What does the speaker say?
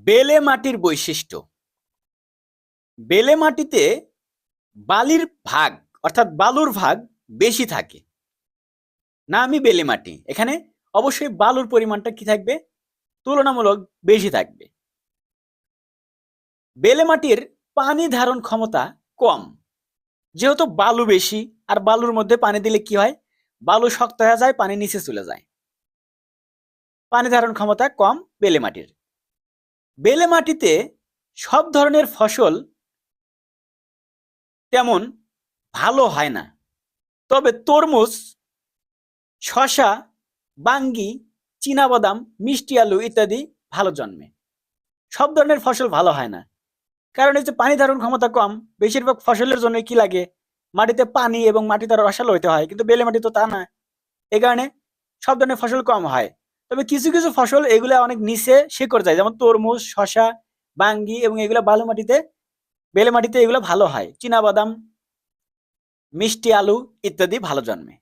বেলে মাটির বৈশিষ্ট্য। বেলে মাটিতে বালির ভাগ অর্থাৎ বালুর ভাগ বেশি থাকে। নামই বেলে মাটি, এখানে অবশ্যই বালুর পরিমাণটা কি থাকবে? তুলনামূলক বেশি থাকবে। বেলে মাটির পানি ধারণ ক্ষমতা কম, যেহেতু বালু বেশি আর বালুর মধ্যে পানি দিলে কি হয়? বালু শক্ত হয়ে যায়, পানি নিচে চলে যায়। পানি ধারণ ক্ষমতা কম বেলে মাটির। বেলে মাটিতে সব ধরনের ফসল তেমন ভালো হয় না, তবে তরমুজ, শসা, বাঙ্গি, চীনাবাদাম, মিষ্টি আলু ইত্যাদি ভালো জন্মে। সব ধরনের ফসল ভালো হয় না, কারণ হচ্ছে পানি ধারণ ক্ষমতা কম। বেশিরভাগ ফসলের জন্য কি লাগে? মাটিতে পানি এবং মাটিতে রসালো হইতে হয়, কিন্তু বেলে মাটি তো তা না। এই কারণে সব ধরনের ফসল কম হয়। তবে কিছু কিছু ফসল এগুলা অনেক নিচে শিকড় যায়, যেমন তরমুজ, শসা, বাঙ্গি এবং এগুলা বালু মাটিতে, বেলে মাটিতে এগুলো ভালো হয়। চীনাবাদাম, মিষ্টি আলু ইত্যাদি ভালো জন্মে।